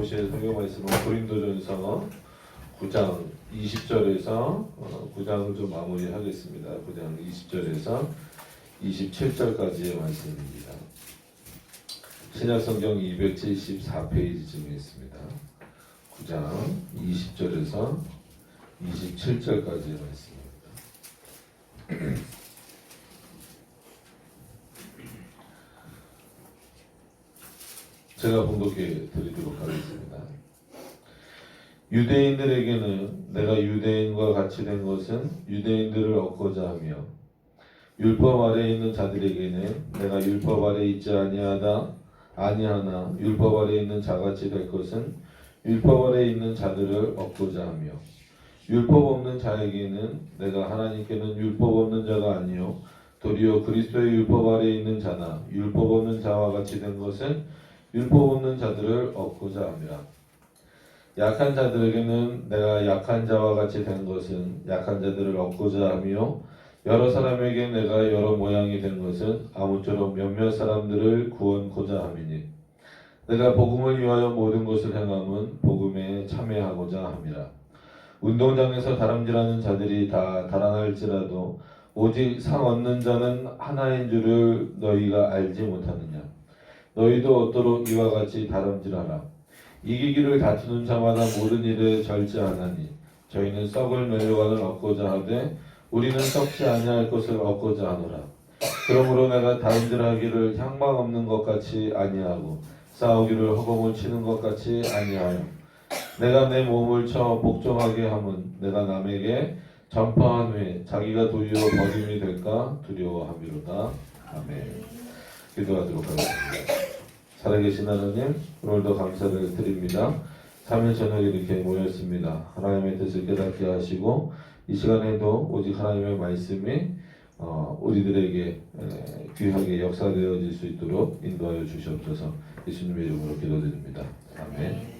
보실 성경 말씀은 고린도전서 9장 20절에서 9장을 좀 마무리하겠습니다. 9장 20절에서 27절까지의 말씀입니다. 신약성경 274페이지쯤에 있습니다. 9장 20절에서 27절까지의 말씀입니다. 제가 봉독해 드리도록 하겠습니다. 유대인들에게는 내가 유대인과 같이 된 것은 유대인들을 얻고자 하며 율법 아래에 있는 자들에게는 내가 율법 아래에 있지 아니하나 율법 아래에 있는 자같이 될 것은 율법 아래에 있는 자들을 얻고자 하며 율법 없는 자에게는 내가 하나님께는 율법 없는 자가 아니요 도리어 그리스도의 율법 아래에 있는 자나 율법 없는 자와 같이 된 것은 율법 없는 자들을 얻고자 함이라. 약한 자들에게는 내가 약한 자와 같이 된 것은 약한 자들을 얻고자 하며 여러 사람에게 내가 여러 모양이 된 것은 아무쪼록 몇몇 사람들을 구원고자 함이니 내가 복음을 위하여 모든 것을 행함은 복음에 참여하고자 함이라. 운동장에서 다람질하는 자들이 다 달아날지라도 오직 상 얻는 자는 하나인 줄을 너희가 알지 못하느냐. 너희도 얻도록 이와 같이 다름질하라. 이기기를 다투는 자마다 모든 일에 절제하나니 저희는 썩을 멸류관을 얻고자 하되 우리는 썩지 아니할 것을 얻고자 하노라. 그러므로 내가 다름질하기를 향방 없는 것 같이 아니하고 싸우기를 허공을 치는 것 같이 아니하여 내가 내 몸을 쳐 복종하게 함은 내가 남에게 전파한 후에 자기가 도리어 버림이 될까 두려워함이로다. 아멘. 기도하도록 하겠습니다. 살아계신 하나님, 오늘도 감사를 드립니다. 3일 저녁에 이렇게 모였습니다. 하나님의 뜻을 깨닫게 하시고 이 시간에도 오직 하나님의 말씀이 우리들에게 귀하게 역사되어질 수 있도록 인도하여 주시옵소서. 예수님의 이름으로 기도드립니다. 아멘.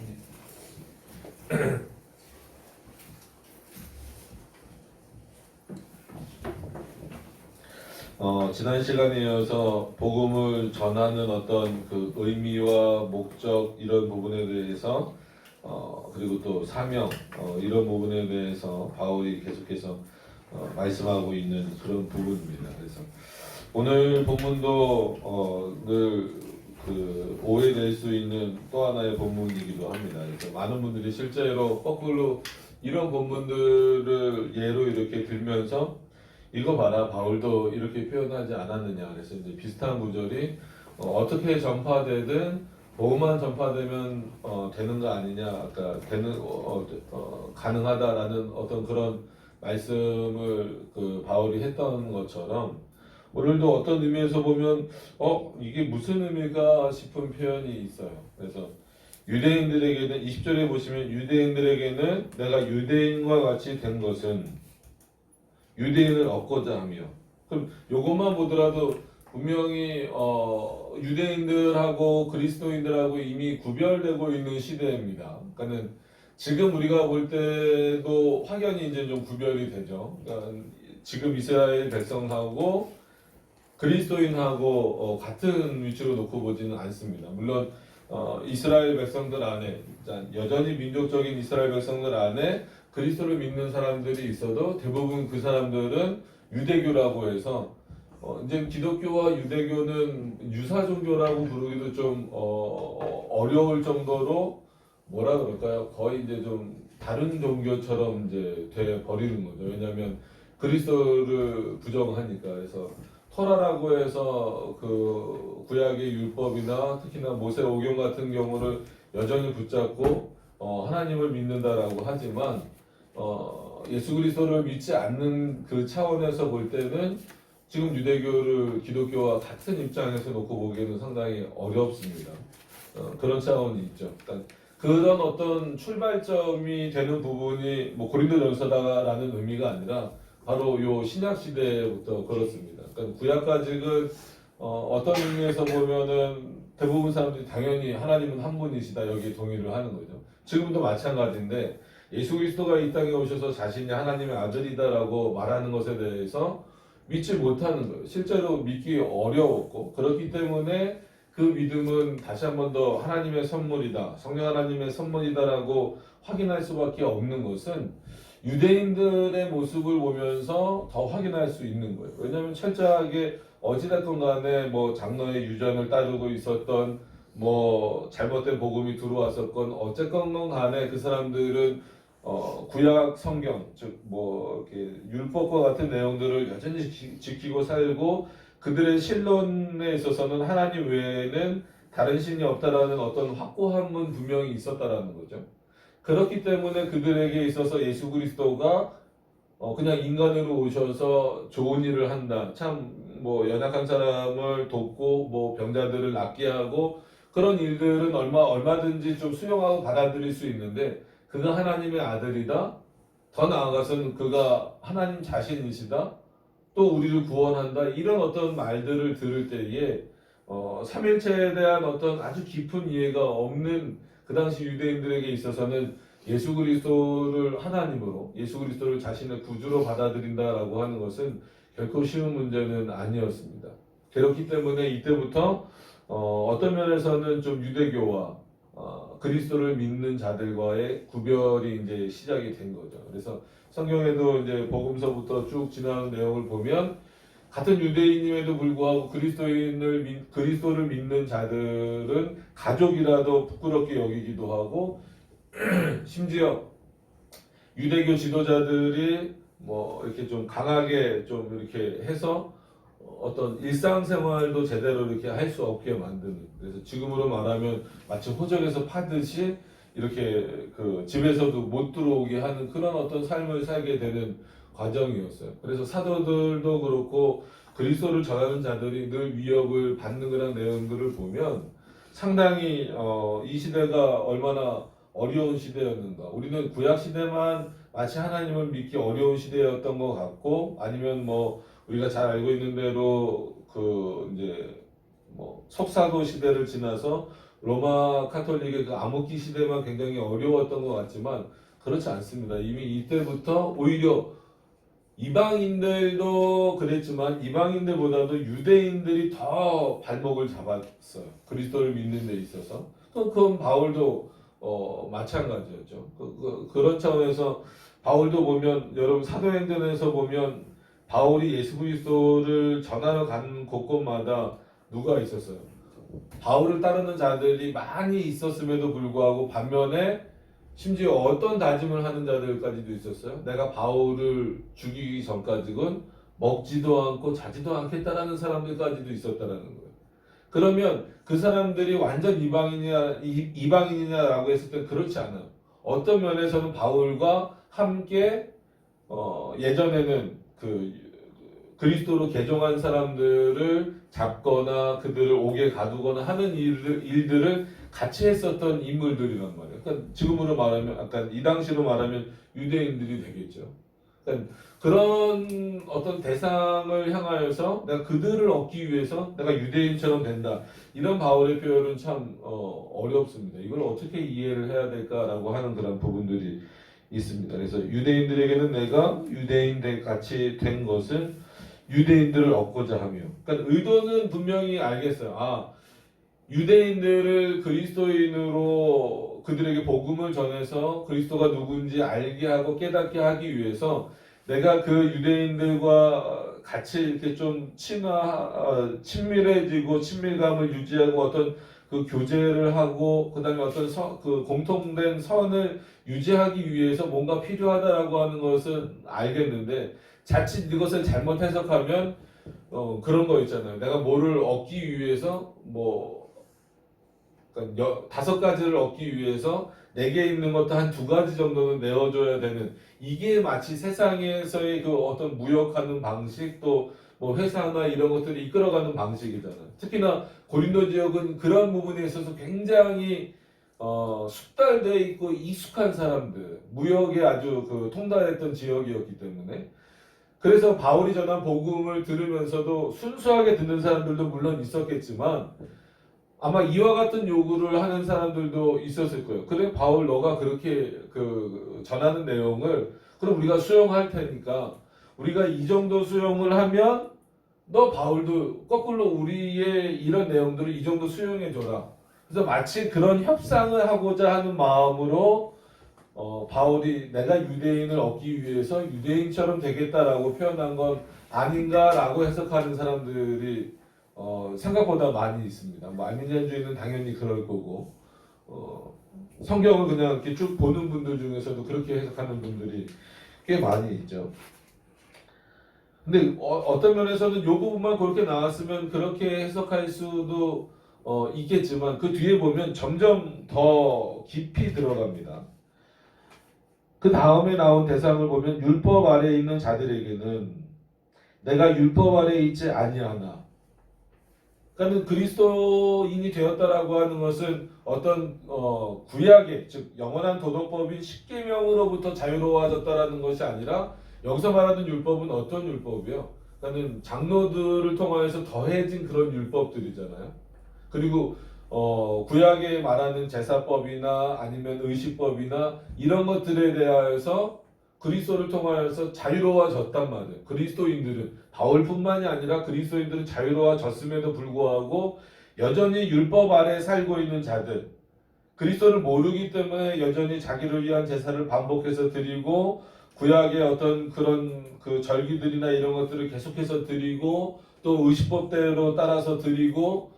지난 시간에 이어서 복음을 전하는 어떤 그 의미와 목적 이런 부분에 대해서 그리고 또 사명 이런 부분에 대해서 바울이 계속해서 말씀하고 있는 그런 부분입니다. 그래서 오늘 본문도 늘 그 오해될 수 있는 또 하나의 본문이기도 합니다. 그래서 많은 분들이 실제로 거꾸로 이런 본문들을 예로 이렇게 들면서 이거 봐라 바울도 이렇게 표현하지 않았느냐. 그래서 이제 비슷한 구절이 어떻게 전파되든 복음만 전파되면 되는 거 아니냐. 아까 되는 가능하다라는 어떤 그런 말씀을 그 바울이 했던 것처럼 오늘도 어떤 의미에서 보면 이게 무슨 의미가 싶은 표현이 있어요. 그래서 유대인들에게는 20절에 보시면 유대인들에게는 내가 유대인과 같이 된 것은 유대인을 얻고자 하며 그럼 요것만 보더라도 분명히 유대인들하고 그리스도인들하고 이미 구별되고 있는 시대입니다. 그러니까는 지금 우리가 볼 때도 확연히 이제 좀 구별이 되죠. 그러니까 지금 이스라엘 백성하고 그리스도인하고 같은 위치로 놓고 보지는 않습니다. 물론 이스라엘 백성들 안에 여전히 민족적인 이스라엘 백성들 안에 그리스도를 믿는 사람들이 있어도 대부분 그 사람들은 유대교라고 해서 이제 기독교와 유대교는 유사 종교라고 부르기도 좀 어려울 정도로 뭐라 그럴까요? 거의 이제 좀 다른 종교처럼 이제 돼 버리는 거죠. 왜냐하면 그리스도를 부정하니까. 그래서 토라라고 해서 그 구약의 율법이나 특히나 모세오경 같은 경우를 여전히 붙잡고 하나님을 믿는다라고 하지만 예수 그리스도를 믿지 않는 그 차원에서 볼 때는 지금 유대교를 기독교와 같은 입장에서 놓고 보기에는 상당히 어렵습니다. 그런 차원이 있죠. 그러니까 그런 어떤 출발점이 되는 부분이 뭐 고린도전서다라는 의미가 아니라 바로 요 신약 시대부터 그렇습니다. 그러니까 구약까지는 어떤 의미에서 보면은 대부분 사람들이 당연히 하나님은 한 분이시다 여기 동의를 하는 거죠. 지금도 마찬가지인데 예수 그리스도가 이 땅에 오셔서 자신이 하나님의 아들이다라고 말하는 것에 대해서 믿지 못하는 거예요. 실제로 믿기 어려웠고 그렇기 때문에 그 믿음은 다시 한 번 더 하나님의 선물이다, 성령 하나님의 선물이다라고 확인할 수밖에 없는 것은 유대인들의 모습을 보면서 더 확인할 수 있는 거예요. 왜냐하면 철저하게 어찌됐건 간에 뭐 장로의 유전을 따르고 있었던, 뭐 잘못된 복음이 들어왔었건 어쨌건 간에 그 사람들은 구약 성경, 즉 뭐 이렇게 율법과 같은 내용들을 여전히 지키고 살고, 그들의 신론에 있어서는 하나님 외에는 다른 신이 없다라는 어떤 확고함은 분명히 있었다라는 거죠. 그렇기 때문에 그들에게 있어서 예수 그리스도가 그냥 인간으로 오셔서 좋은 일을 한다, 참 뭐 연약한 사람을 돕고 뭐 병자들을 낫게 하고, 그런 일들은 얼마든지 좀 수용하고 받아들일 수 있는데, 그가 하나님의 아들이다, 더 나아가서는 그가 하나님 자신이시다, 또 우리를 구원한다, 이런 어떤 말들을 들을 때에 삼일체에 대한 어떤 아주 깊은 이해가 없는 그 당시 유대인들에게 있어서는 예수 그리스도를 하나님으로, 예수 그리스도를 자신의 구주로 받아들인다라고 하는 것은 결코 쉬운 문제는 아니었습니다. 그렇기 때문에 이때부터 어떤 면에서는 좀 유대교와 그리스도를 믿는 자들과의 구별이 이제 시작이 된 거죠. 그래서 성경에도 이제 복음서부터 쭉 지나가는 내용을 보면 같은 유대인임에도 불구하고 그리스도를 믿는 자들은 가족이라도 부끄럽게 여기기도 하고, 심지어 유대교 지도자들이 뭐 이렇게 좀 강하게 좀 이렇게 해서 어떤 일상생활도 제대로 이렇게 할 수 없게 만드는, 그래서 지금으로 말하면 마치 호적에서 파듯이 이렇게 그 집에서도 못 들어오게 하는 그런 어떤 삶을 살게 되는 과정이었어요. 그래서 사도들도 그렇고 그리스도를 전하는 자들이 늘 위협을 받는 그런 내용들을 보면 상당히 이 시대가 얼마나 어려운 시대였는가. 우리는 구약 시대만 마치 하나님을 믿기 어려운 시대였던 것 같고, 아니면 뭐 우리가 잘 알고 있는 대로 그 이제 뭐 석사도 시대를 지나서 로마 카톨릭의 그 암흑기 시대만 굉장히 어려웠던 것 같지만 그렇지 않습니다. 이미 이때부터 오히려 이방인들도 그랬지만 이방인들보다도 유대인들이 더 발목을 잡았어요. 그리스도를 믿는 데 있어서. 그건 바울도 마찬가지였죠. 그런 차원에서 바울도 보면, 여러분 사도행전에서 보면 바울이 예수 그리스도를 전하러 간 곳곳마다 누가 있었어요? 바울을 따르는 자들이 많이 있었음에도 불구하고 반면에 심지어 어떤 다짐을 하는 자들까지도 있었어요. 내가 바울을 죽이기 전까지는 먹지도 않고 자지도 않겠다라는 사람들까지도 있었다라는 거예요. 그러면 그 사람들이 완전 이방인이냐라고 했을 때 그렇지 않아요. 어떤 면에서는 바울과 함께 예전에는 그 그리스도로 개종한 사람들을 잡거나 그들을 옥에 가두거나 하는 일들을 같이 했었던 인물들이란 말이에요. 그러니까 지금으로 말하면, 약간 이 당시로 말하면 유대인들이 되겠죠. 그러니까 그런 어떤 대상을 향하여서 내가 그들을 얻기 위해서 내가 유대인처럼 된다, 이런 바울의 표현은 참 어렵습니다. 이걸 어떻게 이해를 해야 될까라고 하는 그런 부분들이 있습니다. 그래서 유대인들에게는 내가 유대인 같이 된 것은 유대인들을 얻고자 하며, 그러니까 의도는 분명히 알겠어요. 유대인들을 그리스도인으로 그들에게 복음을 전해서 그리스도가 누군지 알게 하고 깨닫게 하기 위해서 내가 그 유대인들과 같이 이렇게 좀 친밀해지고 친밀감을 유지하고 어떤 그 교제를 하고, 그 다음에 어떤 그 공통된 선을 유지하기 위해서 뭔가 필요하다라고 하는 것은 알겠는데, 자칫 이것을 잘못 해석하면 그런 거 있잖아요. 내가 뭐를 얻기 위해서 그러니까 5가지를 얻기 위해서 내게 있는 것도 한 2가지 정도는 내어줘야 되는, 이게 마치 세상에서의 그 어떤 무역하는 방식, 또 뭐 회사나 이런 것들을 이끌어가는 방식이잖아요. 특히나 고린도 지역은 그런 부분에 있어서 굉장히 숙달되어 있고 익숙한 사람들, 무역에 아주 그 통달했던 지역이었기 때문에, 그래서 바울이 전한 복음을 들으면서도 순수하게 듣는 사람들도 물론 있었겠지만 아마 이와 같은 요구를 하는 사람들도 있었을 거예요. 그래, 바울 너가 그렇게 그 전하는 내용을 그럼 우리가 수용할 테니까 우리가 이 정도 수용을 하면 너 바울도 거꾸로 우리의 이런 내용들을 이 정도 수용해줘라. 그래서 마치 그런 협상을 하고자 하는 마음으로 바울이 내가 유대인을 얻기 위해서 유대인처럼 되겠다라고 표현한 건 아닌가라고 해석하는 사람들이 생각보다 많이 있습니다. 뭐 알미니안주의는 당연히 그럴 거고 성경을 그냥 이렇게 쭉 보는 분들 중에서도 그렇게 해석하는 분들이 꽤 많이 있죠. 근데 어떤 면에서는 이 부분만 그렇게 나왔으면 그렇게 해석할 수도 있겠지만 그 뒤에 보면 점점 더 깊이 들어갑니다. 그 다음에 나온 대상을 보면 율법 아래에 있는 자들에게는 내가 율법 아래에 있지 아니하나. 그러니까 그리스도인이 되었다라고 하는 것은 어떤 구약의 즉 영원한 도덕법인 십계명으로부터 자유로워졌다라는 것이 아니라 여기서 말하는 율법은 어떤 율법이요? 그러니까 장로들을 통하여서 더해진 그런 율법들이잖아요. 그리고 구약에 말하는 제사법이나 아니면 의식법이나 이런 것들에 대하여서 그리스도를 통하여서 자유로워졌단 말이에요. 그리스도인들은 바울뿐만이 아니라 그리스도인들은 자유로워졌음에도 불구하고 여전히 율법 아래 살고 있는 자들, 그리스도를 모르기 때문에 여전히 자기를 위한 제사를 반복해서 드리고 구약의 어떤 그런 그 절기들이나 이런 것들을 계속해서 드리고 또 의식법대로 따라서 드리고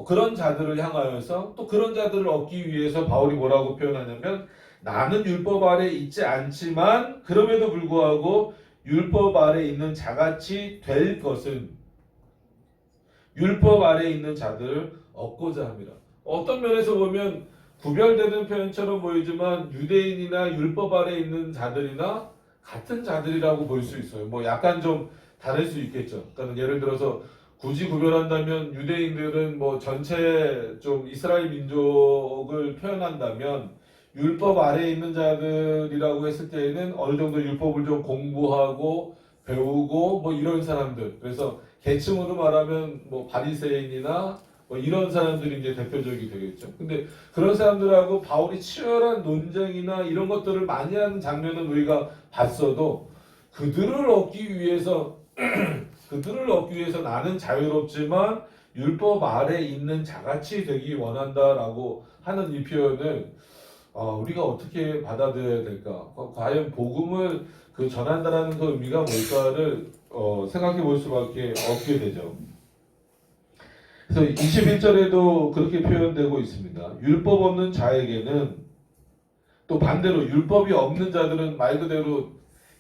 그런 자들을 향하여서 또 그런 자들을 얻기 위해서 바울이 뭐라고 표현하냐면 나는 율법 아래 있지 않지만 그럼에도 불구하고 율법 아래 있는 자같이 될 것은 율법 아래 있는 자들을 얻고자 합니다. 어떤 면에서 보면 구별되는 표현처럼 보이지만 유대인이나 율법 아래 있는 자들이나 같은 자들이라고 볼 수 있어요. 뭐 약간 좀 다를 수 있겠죠. 그러니까 예를 들어서 굳이 구별한다면 유대인들은 뭐 전체 좀 이스라엘 민족을 표현한다면 율법 아래에 있는 자들이라고 했을 때에는 어느 정도 율법을 좀 공부하고 배우고 뭐 이런 사람들. 그래서 계층으로 말하면 뭐 바리새인이나 뭐 이런 사람들이 이제 대표적이 되겠죠. 근데 그런 사람들하고 바울이 치열한 논쟁이나 이런 것들을 많이 하는 장면은 우리가 봤어도 그들을 얻기 위해서 나는 자유롭지만 율법 아래 있는 자같이 되기 원한다라고 하는 이 표현을 우리가 어떻게 받아들여야 될까? 과연 복음을 전한다라는 그 의미가 뭘까를 생각해 볼 수밖에 없게 되죠. 그래서 21절에도 그렇게 표현되고 있습니다. 율법 없는 자에게는 또 반대로 율법이 없는 자들은 말 그대로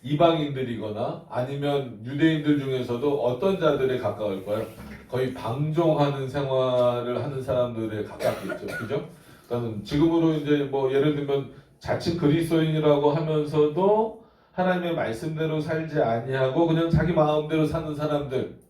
이방인들이거나 아니면 유대인들 중에서도 어떤 자들에 가까울까요? 거의 방종하는 생활을 하는 사람들에 가깝겠죠. 그죠? 그러니까 지금으로 이제 뭐 예를 들면 자칭 그리스도인이라고 하면서도 하나님의 말씀대로 살지 아니하고 그냥 자기 마음대로 사는 사람들,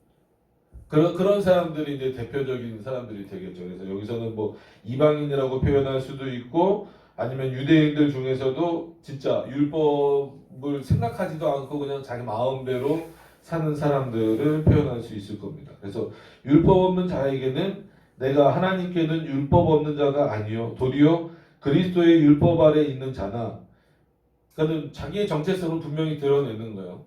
그런 사람들이 이제 대표적인 사람들이 되겠죠. 그래서 여기서는 뭐 이방인이라고 표현할 수도 있고 아니면 유대인들 중에서도 진짜 율법을 생각하지도 않고 그냥 자기 마음대로 사는 사람들을 표현할 수 있을 겁니다. 그래서 율법 없는 자에게는 내가 하나님께는 율법 없는 자가 아니요 도리어 그리스도의 율법 아래 있는 자나, 그러니까 자기의 정체성을 분명히 드러내는 거예요.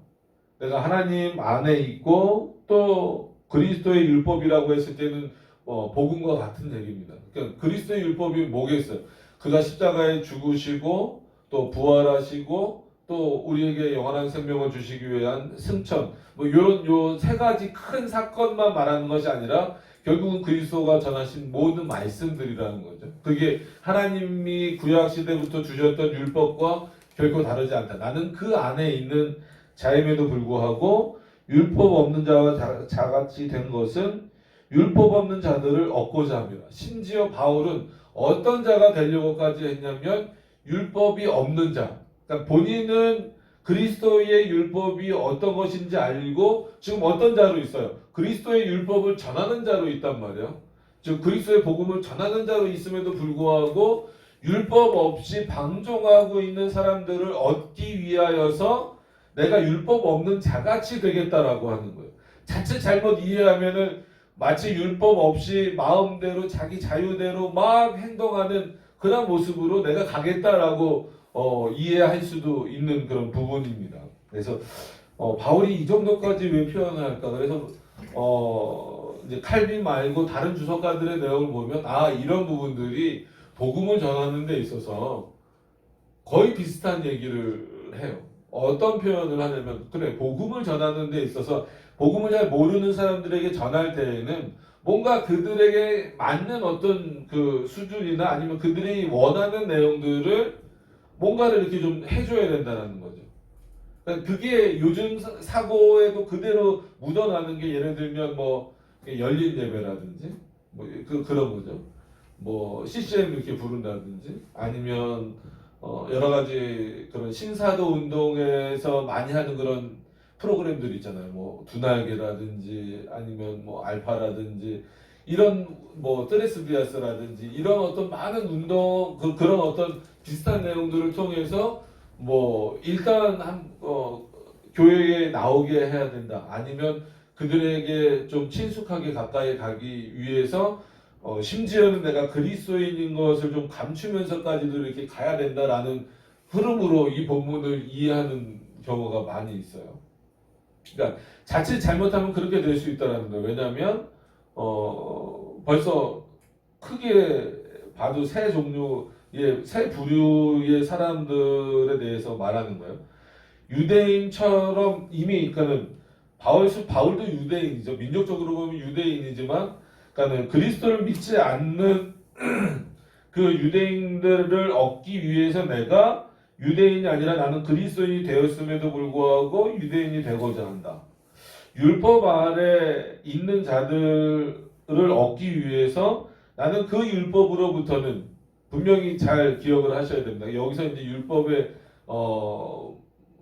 내가 하나님 안에 있고 또 그리스도의 율법이라고 했을 때는 복음과 같은 얘기입니다. 그러니까 그리스도의 율법이 뭐겠어요? 그가 십자가에 죽으시고 또 부활하시고 또 우리에게 영원한 생명을 주시기 위한 승천, 뭐 이런 요 세 가지 큰 사건만 말하는 것이 아니라 결국은 그리스도가 전하신 모든 말씀들이라는 거죠. 그게 하나님이 구약 시대부터 주셨던 율법과 결코 다르지 않다. 나는 그 안에 있는 자임에도 불구하고 율법 없는 자와 자같이 된 것은 율법 없는 자들을 얻고자 합니다. 심지어 바울은 어떤 자가 되려고까지 했냐면 율법이 없는 자. 그러니까 본인은 그리스도의 율법이 어떤 것인지 알고 지금 어떤 자로 있어요? 그리스도의 율법을 전하는 자로 있단 말이에요. 즉 그리스도의 복음을 전하는 자로 있음에도 불구하고 율법 없이 방종하고 있는 사람들을 얻기 위하여서 내가 율법 없는 자같이 되겠다라고 하는 거예요. 자칫 잘못 이해하면은 마치 율법 없이 마음대로 자기 자유대로 막 행동하는 그런 모습으로 내가 가겠다라고 이해할 수도 있는 그런 부분입니다. 그래서 바울이 이 정도까지 왜 표현을 할까? 그래서 이제 칼빈 말고 다른 주석가들의 내용을 보면 이런 부분들이 복음을 전하는 데 있어서 거의 비슷한 얘기를 해요. 어떤 표현을 하냐면 그래 복음을 전하는 데 있어서 복음을 잘 모르는 사람들에게 전할 때에는 뭔가 그들에게 맞는 어떤 그 수준이나 아니면 그들이 원하는 내용들을 뭔가를 이렇게 좀 해줘야 된다는 거죠. 그러니까 그게 요즘 사고에도 그대로 묻어나는 게 예를 들면 뭐 열린 예배라든지 뭐 그런 거죠. 뭐 CCM 이렇게 부른다든지 아니면 여러 가지 그런 신사도 운동에서 많이 하는 그런 프로그램들 있잖아요. 뭐 두날개라든지 아니면 뭐 알파라든지 이런 뭐 트레스비아스라든지 이런 어떤 많은 운동 그런 어떤 비슷한 내용들을 통해서 뭐 일단 교회에 나오게 해야 된다. 아니면 그들에게 좀 친숙하게 가까이 가기 위해서 심지어는 내가 그리스도인인 것을 좀 감추면서까지도 이렇게 가야 된다라는 흐름으로 이 본문을 이해하는 경우가 많이 있어요. 그러니까 자칫 잘못하면 그렇게 될 수 있다라는 거예요. 왜냐하면 벌써 크게 봐도 세 종류의 세 부류의 사람들에 대해서 말하는 거예요. 유대인처럼 이미 그러니까는 바울도 유대인이죠. 민족적으로 보면 유대인이지만 그러니까는 그리스도를 믿지 않는 그 유대인들을 얻기 위해서 내가 유대인이 아니라 나는 그리스도인이 되었음에도 불구하고 유대인이 되고자 한다. 율법 아래 있는 자들을 얻기 위해서 나는 그 율법으로부터는 분명히 잘 기억을 하셔야 됩니다. 여기서 이제 율법의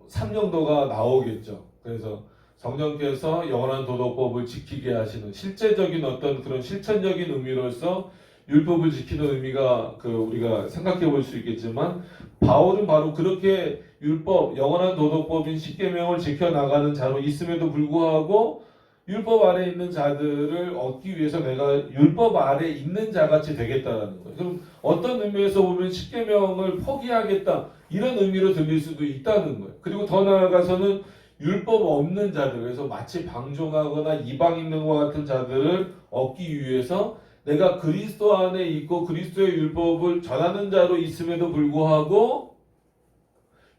3정도가 나오겠죠. 그래서 성령께서 영원한 도덕법을 지키게 하시는 실제적인 어떤 그런 실천적인 의미로서 율법을 지키는 의미가 우리가 생각해 볼 수 있겠지만 바울은 바로 그렇게 율법, 영원한 도덕법인 십계명을 지켜나가는 자로 있음에도 불구하고 율법 아래 있는 자들을 얻기 위해서 내가 율법 아래 있는 자같이 되겠다라는 거예요. 그럼 어떤 의미에서 보면 십계명을 포기하겠다 이런 의미로 들릴 수도 있다는 거예요. 그리고 더 나아가서는 율법 없는 자들, 그래서 마치 방종하거나 이방인과 같은 자들을 얻기 위해서 내가 그리스도 안에 있고 그리스도의 율법을 전하는 자로 있음에도 불구하고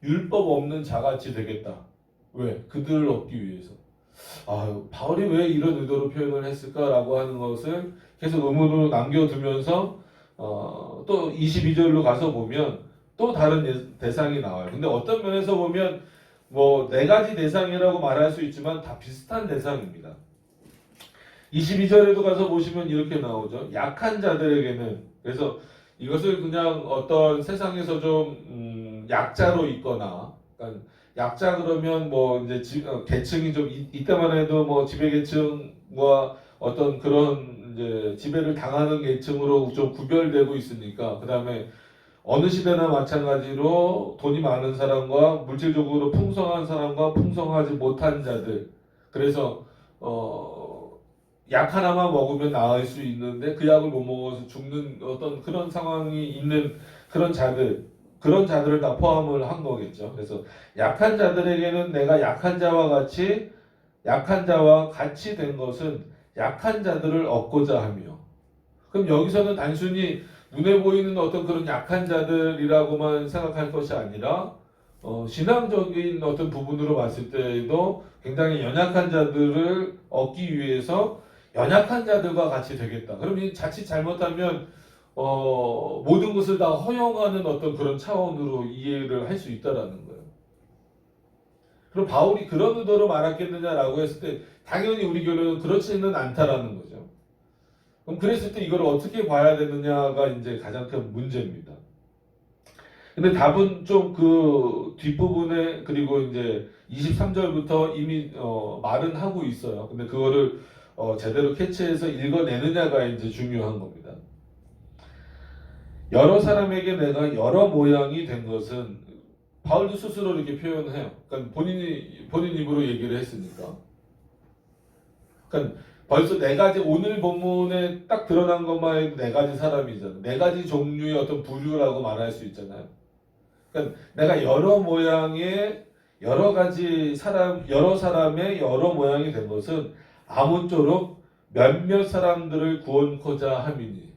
율법 없는 자같이 되겠다. 왜? 그들을 얻기 위해서. 바울이 왜 이런 의도로 표현을 했을까라고 하는 것을 계속 의문으로 남겨두면서 또 22절로 가서 보면 또 다른 대상이 나와요. 근데 어떤 면에서 보면 뭐 네 가지 대상이라고 말할 수 있지만 다 비슷한 대상입니다. 22절에도 가서 보시면 이렇게 나오죠. 약한 자들에게는 그래서 이것을 그냥 어떤 세상에서 좀 약자로 있거나 그러니까 약자 그러면 뭐 이제 계층이 좀 이때만 해도 뭐 지배계층과 어떤 그런 이제 지배를 당하는 계층으로 좀 구별되고 있으니까 그 다음에 어느 시대나 마찬가지로 돈이 많은 사람과 물질적으로 풍성한 사람과 풍성하지 못한 자들 그래서 약 하나만 먹으면 나을 수 있는데 그 약을 못 먹어서 죽는 어떤 그런 상황이 있는 그런 자들을 다 포함을 한 거겠죠. 그래서 약한 자들에게는 내가 약한 자와 같이 된 것은 약한 자들을 얻고자 하며 그럼 여기서는 단순히 눈에 보이는 어떤 그런 약한 자들이라고만 생각할 것이 아니라 신앙적인 어떤 부분으로 봤을 때에도 굉장히 연약한 자들을 얻기 위해서 연약한 자들과 같이 되겠다. 그럼 자칫 잘못하면 모든 것을 다 허용하는 어떤 그런 차원으로 이해를 할 수 있다라는 거예요. 그럼 바울이 그런 의도로 말했겠느냐라고 했을 때 당연히 우리 교회는 그렇지는 않다라는 거죠. 그럼 그랬을 때 이걸 어떻게 봐야 되느냐가 이제 가장 큰 문제입니다. 근데 답은 좀 그 뒷부분에 그리고 이제 23절부터 이미 말은 하고 있어요. 근데 그거를 제대로 캐치해서 읽어내느냐가 이제 중요한 겁니다. 여러 사람에게 내가 여러 모양이 된 것은 바울도 스스로 이렇게 표현해요. 그러니까 본인 입으로 얘기를 했으니까. 그러니까 벌써 네 가지 오늘 본문에 딱 드러난 것만 해도 네 가지 사람이잖아요. 네 가지 종류의 어떤 부류라고 말할 수 있잖아요. 그러니까 내가 여러 모양의 여러 가지 여러 사람의 여러 모양이 된 것은 아무쪼록 몇몇 사람들을 구원코자 함이니.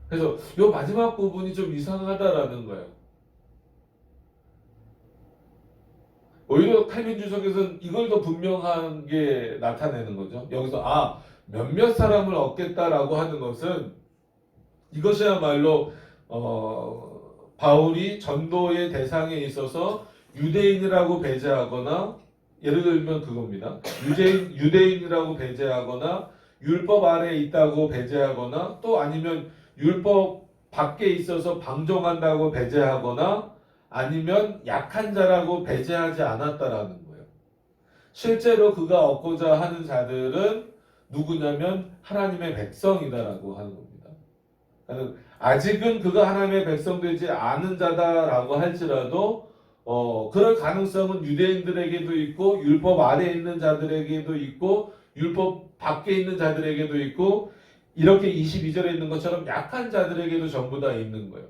그래서 이 마지막 부분이 좀 이상하다라는 거예요. 오히려 칼빈 주석에서는 이걸 더 분명하게 나타내는 거죠. 여기서 몇몇 사람을 얻겠다라고 하는 것은 이것이야말로 바울이 전도의 대상에 있어서 유대인이라고 배제하거나, 예를 들면 그겁니다. 유대인이라고 배제하거나 율법 아래에 있다고 배제하거나, 또 아니면 율법 밖에 있어서 방종한다고 배제하거나, 아니면 약한 자라고 배제하지 않았다라는 거예요. 실제로 그가 얻고자 하는 자들은 누구냐면 하나님의 백성이다라고 하는 겁니다. 아직은 그가 하나님의 백성 되지 않은 자다라고 할지라도 그럴 가능성은 유대인들에게도 있고, 율법 아래에 있는 자들에게도 있고, 율법 밖에 있는 자들에게도 있고, 이렇게 22절에 있는 것처럼 약한 자들에게도 전부 다 있는 거예요.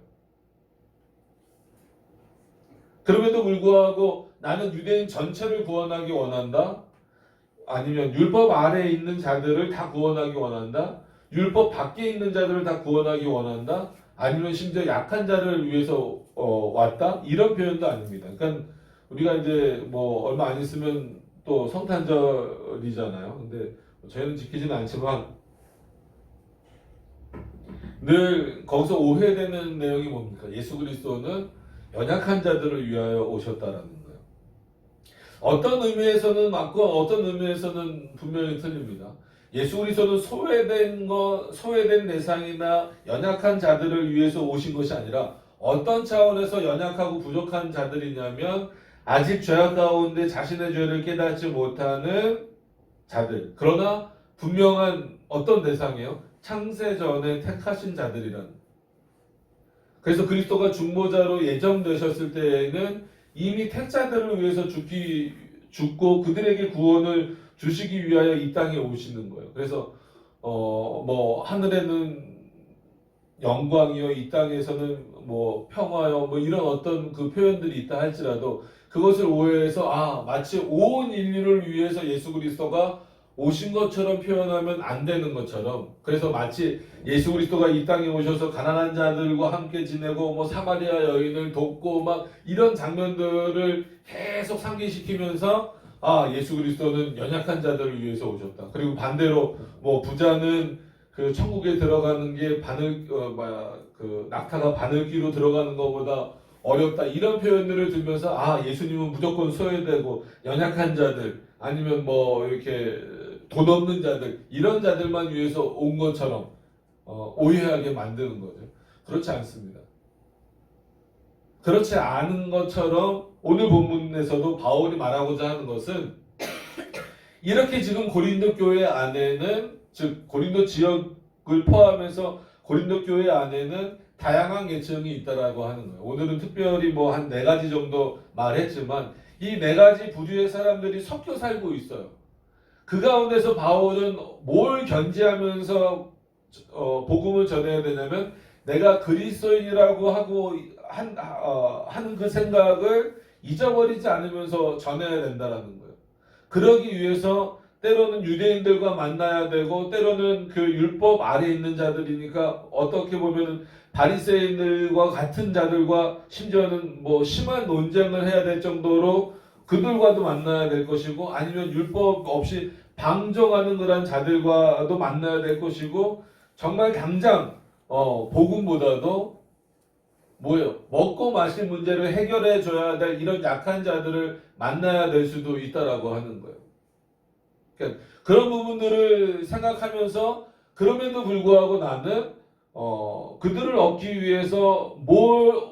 그럼에도 불구하고 나는 유대인 전체를 구원하기 원한다? 아니면 율법 아래에 있는 자들을 다 구원하기 원한다? 율법 밖에 있는 자들을 다 구원하기 원한다? 아니면 심지어 약한 자를 위해서 왔다? 이런 표현도 아닙니다. 그러니까 우리가 이제 뭐 얼마 안 있으면 또 성탄절이잖아요. 근데 저희는 지키지는 않지만 늘 거기서 오해되는 내용이 뭡니까? 예수 그리스도는 연약한 자들을 위하여 오셨다라는 거예요. 어떤 의미에서는 맞고 어떤 의미에서는 분명히 틀립니다. 예수 그리스도는 소외된 대상이나 연약한 자들을 위해서 오신 것이 아니라 어떤 차원에서 연약하고 부족한 자들이냐면 아직 죄악 가운데 자신의 죄를 깨닫지 못하는 자들. 그러나 분명한 어떤 대상이에요? 창세 전에 택하신 자들이라는. 그래서 그리스도가 중보자로 예정되셨을 때에는 이미 택자들을 위해서 죽고 그들에게 구원을 주시기 위하여 이 땅에 오시는 거예요. 그래서 뭐 하늘에는 영광이요, 이 땅에서는 뭐 평화요, 뭐 이런 어떤 그 표현들이 있다 할지라도 그것을 오해해서 마치 온 인류를 위해서 예수 그리스도가 오신 것처럼 표현하면 안 되는 것처럼, 그래서 마치 예수 그리스도가 이 땅에 오셔서 가난한 자들과 함께 지내고 뭐 사마리아 여인을 돕고 막 이런 장면들을 계속 상기시키면서 예수 그리스도는 연약한 자들을 위해서 오셨다. 그리고 반대로 뭐 부자는 그 천국에 들어가는 게 낙타가 바늘귀로 들어가는 것보다 어렵다. 이런 표현들을 들면서 예수님은 무조건 소외되고 연약한 자들, 아니면 뭐 이렇게 돈 없는 자들, 이런 자들만 위해서 온 것처럼 오해하게 만드는 거죠. 그렇지 않습니다. 그렇지 않은 것처럼 오늘 본문에서도 바울이 말하고자 하는 것은 이렇게 지금 고린도 교회 안에는, 즉 고린도 지역을 포함해서 고린도 교회 안에는 다양한 계층이 있다라고 하는 거예요. 오늘은 특별히 뭐 한 4가지 정도 말했지만 이 4가지 부류의 사람들이 섞여 살고 있어요. 그 가운데서 바울은 뭘 견지하면서 복음을 전해야 되냐면 내가 그리스도인이라고 하고 하는 그 생각을 잊어버리지 않으면서 전해야 된다라는 거예요. 그러기 위해서 때로는 유대인들과 만나야 되고, 때로는 그 율법 아래에 있는 자들이니까 어떻게 보면 바리새인들과 같은 자들과 심지어는 뭐 심한 논쟁을 해야 될 정도로 그들과도 만나야 될 것이고, 아니면 율법 없이 방종하는 그런 자들과도 만나야 될 것이고, 정말 당장 복음보다도 뭐예요? 먹고 마실 문제를 해결해 줘야 될 이런 약한 자들을 만나야 될 수도 있다라고 하는 거예요. 그러니까 그런 부분들을 생각하면서, 그럼에도 불구하고 나는 그들을 얻기 위해서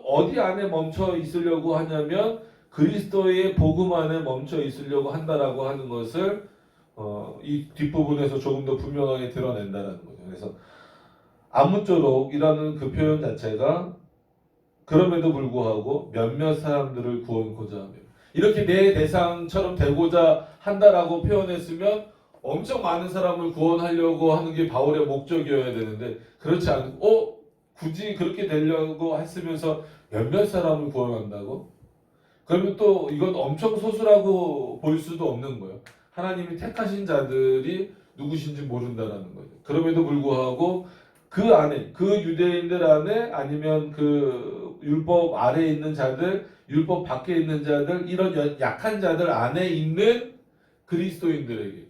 어디 안에 멈춰 있으려고 하냐면 그리스도의 복음 안에 멈춰 있으려고 한다라고 하는 것을 이 뒷부분에서 조금 더 분명하게 드러낸다라는 거죠. 그래서 아무쪼록이라는 그 표현 자체가 그럼에도 불구하고 몇몇 사람들을 구원코자 하며, 이렇게 내 대상처럼 되고자 한다라고 표현했으면 엄청 많은 사람을 구원하려고 하는 게 바울의 목적이어야 되는데, 그렇지 않고 굳이 그렇게 되려고 했으면서 몇몇 사람을 구원한다고? 그러면 또 이건 엄청 소수라고 볼 수도 없는 거예요. 하나님이 택하신 자들이 누구신지 모른다라는 거죠. 그럼에도 불구하고 그 안에, 그 유대인들 안에 아니면 그 율법 아래에 있는 자들, 율법 밖에 있는 자들, 이런 약한 자들 안에 있는 그리스도인들에게,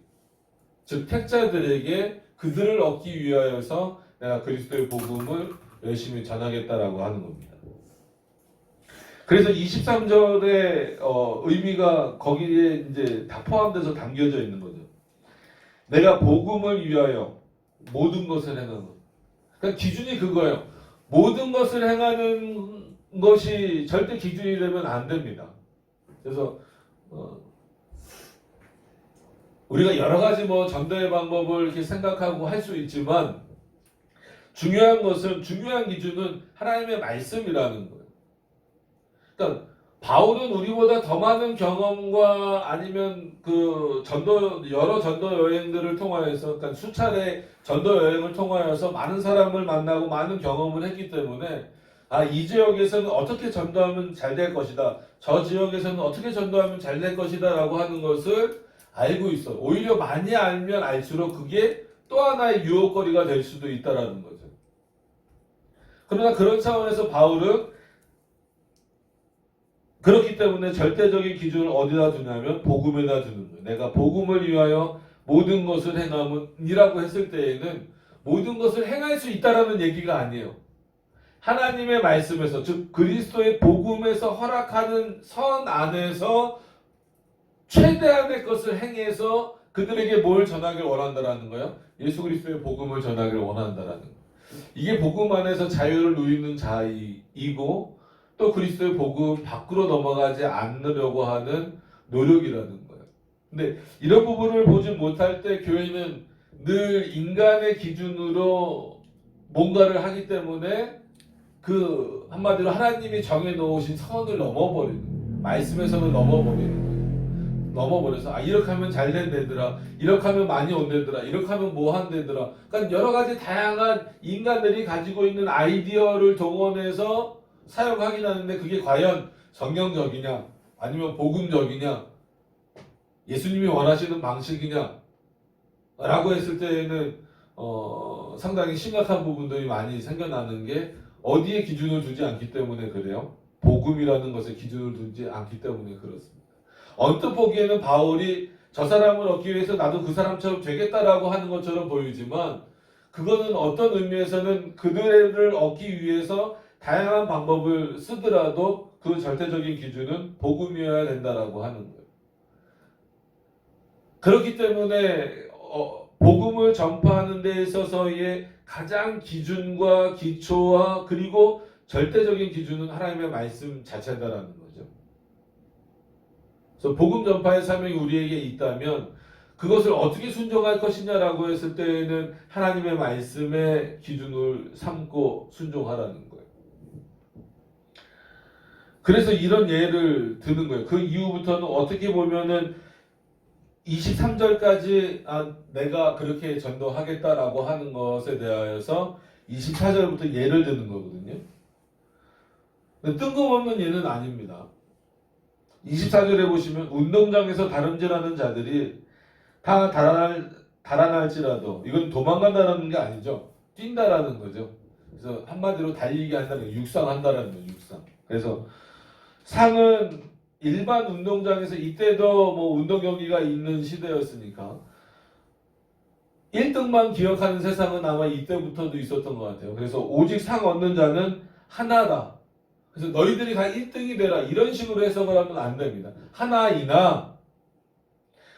즉 택자들에게 그들을 얻기 위하여서 내가 그리스도의 복음을 열심히 전하겠다라고 하는 겁니다. 그래서 23절의 의미가 거기에 이제 다 포함돼서 담겨져 있는 거죠. 내가 복음을 위하여 모든 것을 행하는 것. 그러니까 기준이 그거예요. 모든 것을 행하는 것이 절대 기준이 되면 안 됩니다. 그래서 우리가 여러 가지 뭐 전도의 방법을 이렇게 생각하고 할 수 있지만 중요한 기준은 하나님의 말씀이라는 거예요. 그러니까 바울은 우리보다 더 많은 경험과 아니면 그 여러 전도 여행들을 통하여서, 그러니까 수차례 전도 여행을 통하여서 많은 사람을 만나고 많은 경험을 했기 때문에 이 지역에서는 어떻게 전도하면 잘 될 것이다, 저 지역에서는 어떻게 전도하면 잘 될 것이다 라고 하는 것을 알고 있어. 오히려 많이 알면 알수록 그게 또 하나의 유혹거리가 될 수도 있다라는 거죠. 그러나 그런 차원에서 바울은 그렇기 때문에 절대적인 기준을 어디다 두냐면 복음에다 두는 거예요. 내가 복음을 위하여 모든 것을 행함이라고 했을 때에는 모든 것을 행할 수 있다라는 얘기가 아니에요. 하나님의 말씀에서, 즉 그리스도의 복음에서 허락하는 선 안에서 최대한의 것을 행해서 그들에게 뭘 전하길 원한다라는 거예요? 예수 그리스도의 복음을 전하길 원한다라는 거예요. 이게 복음 안에서 자유를 누리는 자이고 또 그리스도의 복음 밖으로 넘어가지 않으려고 하는 노력이라는 거예요. 근데 이런 부분을 보지 못할 때 교회는 늘 인간의 기준으로 뭔가를 하기 때문에 그 한마디로 하나님이 정해놓으신 선을 넘어버리는 거예요. 말씀에서는 넘어버리는 거예요. 넘어버려서 이렇게 하면 잘 된대더라, 이렇게 하면 많이 온대더라, 이렇게 하면 뭐 한대더라. 그러니까 여러 가지 다양한 인간들이 가지고 있는 아이디어를 동원해서 사용하긴 하는데 그게 과연 성경적이냐 아니면 복음적이냐 예수님이 원하시는 방식이냐 라고 했을 때에는 상당히 심각한 부분들이 많이 생겨나는 게 어디에 기준을 두지 않기 때문에 그래요. 복음이라는 것에 기준을 두지 않기 때문에 그렇습니다. 언뜻 보기에는 바울이 저 사람을 얻기 위해서 나도 그 사람처럼 되겠다라고 하는 것처럼 보이지만 그거는 어떤 의미에서는 그들을 얻기 위해서 다양한 방법을 쓰더라도 그 절대적인 기준은 복음이어야 된다라고 하는 거예요. 그렇기 때문에 복음을 전파하는 데 있어서의 가장 기준과 기초와 그리고 절대적인 기준은 하나님의 말씀 자체다라는 거죠. 그래서 복음 전파의 사명이 우리에게 있다면 그것을 어떻게 순종할 것이냐라고 했을 때에는 하나님의 말씀의 기준을 삼고 순종하라는 거예요. 그래서 이런 예를 드는 거예요. 그 이후부터는 어떻게 보면은 23절까지 내가 그렇게 전도하겠다라고 하는 것에 대하여서 24절부터 예를 드는 거거든요. 근데 뜬금없는 예는 아닙니다. 24절에 보시면 운동장에서 다름질하는 자들이 다 달아날지라도 이건 도망간다는 게 아니죠. 뛴다라는 거죠. 그래서 한마디로 달리기 한다는 거, 육상한다라는 거죠. 육상. 그래서 상은 일반 운동장에서 이때도 뭐 운동 경기가 있는 시대였으니까 1등만 기억하는 세상은 아마 이때부터도 있었던 것 같아요. 그래서 오직 상 얻는 자는 하나다. 그래서 너희들이 다 1등이 되라 이런 식으로 해석을 하면 안 됩니다. 하나이나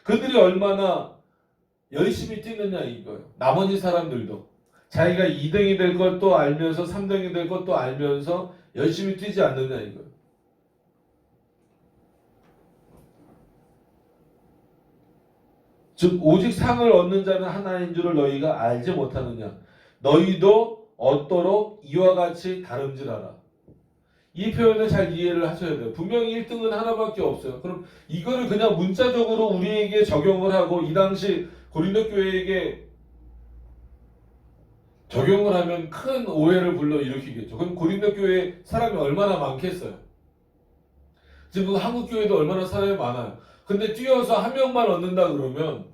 그들이 얼마나 열심히 뛰느냐 이거예요. 나머지 사람들도 자기가 2등이 될 것도 알면서 3등이 될 것도 알면서 열심히 뛰지 않느냐 이거예요. 즉 오직 상을 얻는 자는 하나인 줄을 너희가 알지 못하느냐. 너희도 얻도록 이와 같이 다름질하라. 이 표현을 잘 이해를 하셔야 돼요. 분명히 1등은 하나밖에 없어요. 그럼 이거를 그냥 문자적으로 우리에게 적용을 하고 이 당시 고린도 교회에게 적용을 하면 큰 오해를 불러일으키겠죠. 그럼 고린도 교회에 사람이 얼마나 많겠어요? 지금 한국 교회도 얼마나 사람이 많아요. 근데 뛰어서 한 명만 얻는다 그러면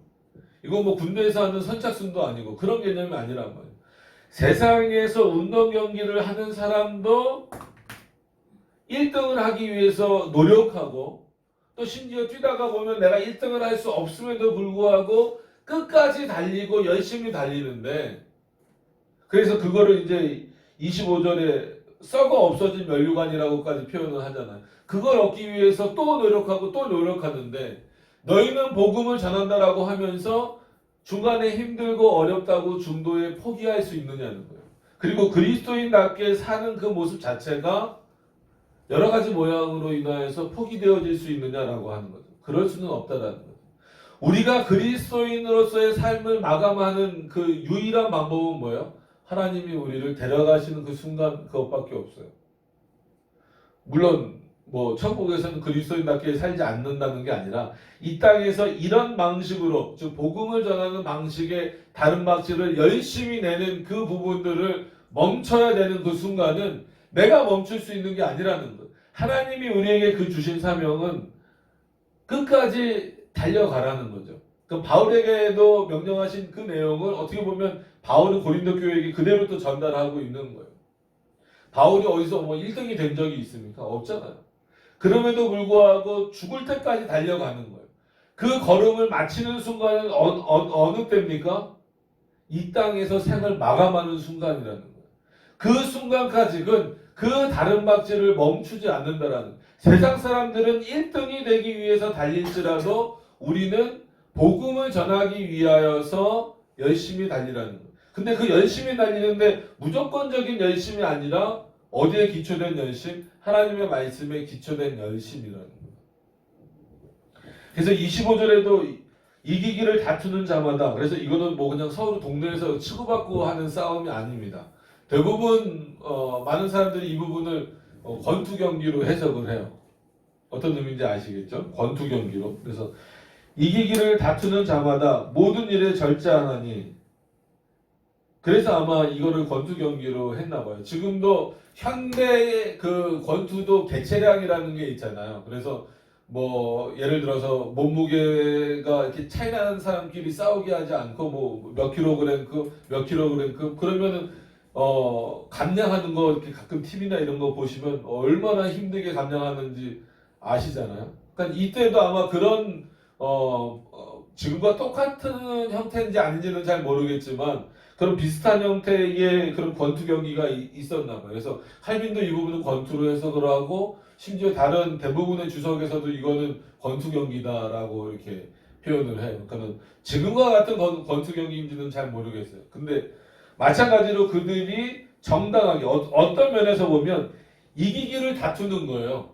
이거 뭐 군대에서 하는 선착순도 아니고 그런 개념이 아니란 말이에요. 세상에서 운동 경기를 하는 사람도 1등을 하기 위해서 노력하고 또 심지어 뛰다가 보면 내가 1등을 할 수 없음에도 불구하고 끝까지 달리고 열심히 달리는데, 그래서 그거를 이제 25절에 썩어 없어진 면류관이라고까지 표현을 하잖아요. 그걸 얻기 위해서 또 노력하고 또 노력하는데, 너희는 복음을 전한다라고 하면서 중간에 힘들고 어렵다고 중도에 포기할 수 있느냐는 거예요. 그리고 그리스도인답게 사는 그 모습 자체가 여러 가지 모양으로 인하여서 포기되어질 수 있느냐라고 하는 거죠. 그럴 수는 없다라는 거죠. 우리가 그리스도인으로서의 삶을 마감하는 그 유일한 방법은 뭐예요? 하나님이 우리를 데려가시는 그 순간 그것밖에 없어요. 물론 뭐 천국에서는 그리스도인답게 살지 않는다는 게 아니라 이 땅에서 이런 방식으로, 즉 복음을 전하는 방식의 다른 방식을 열심히 내는 그 부분들을 멈춰야 되는 그 순간은 내가 멈출 수 있는 게 아니라는 거예요. 하나님이 우리에게 그 주신 사명은 끝까지 달려가라는 거죠. 그럼 바울에게도 명령하신 그 내용을 어떻게 보면 바울은 고린도 교회에게 그대로 또 전달하고 있는 거예요. 바울이 어디서 뭐 1등이 된 적이 있습니까? 없잖아요. 그럼에도 불구하고 죽을 때까지 달려가는 거예요. 그 걸음을 마치는 순간은 어느 때입니까? 이 땅에서 생을 마감하는 순간이라는 거예요. 그 순간까지는 그 다른 박질을 멈추지 않는다라는, 세상 사람들은 1등이 되기 위해서 달릴지라도 우리는 복음을 전하기 위하여서 열심히 달리라는 거예요. 근데 그 열심히 달리는데 무조건적인 열심이 아니라 어디에 기초된 열심? 하나님의 말씀에 기초된 열심이라는 거예요. 그래서 25절에도 이기기를 다투는 자마다, 그래서 이거는 뭐 그냥 서로 동네에서 치고받고 하는 싸움이 아닙니다. 대부분 많은 사람들이 이 부분을 권투 경기로 해석을 해요. 어떤 의미인지 아시겠죠? 권투 경기로. 그래서 이기기를 다투는 자마다 모든 일에 절제하나니, 그래서 아마 이거를 권투 경기로 했나 봐요. 지금도 현대의 그 권투도 개체량이라는 게 있잖아요. 그래서 뭐 예를 들어서 몸무게가 이렇게 차이 나는 사람끼리 싸우게 하지 않고 뭐 몇 킬로그램급 몇 킬로그램급 그러면은 감량하는 거 이렇게 가끔 TV나 이런 거 보시면 얼마나 힘들게 감량하는지 아시잖아요. 그러니까 이때도 아마 그런 지금과 똑같은 형태인지 아닌지는 잘 모르겠지만 그런 비슷한 형태의 그런 권투 경기가 있었나 봐요. 그래서 칼빈도 이 부분은 권투로 해석을 하고 심지어 다른 대부분의 주석에서도 이거는 권투 경기다라고 이렇게 표현을 해요. 그러니까 지금과 같은 권투 경기인지는 잘 모르겠어요. 근데 마찬가지로 그들이 정당하게 어떤 면에서 보면 이기기를 다투는 거예요.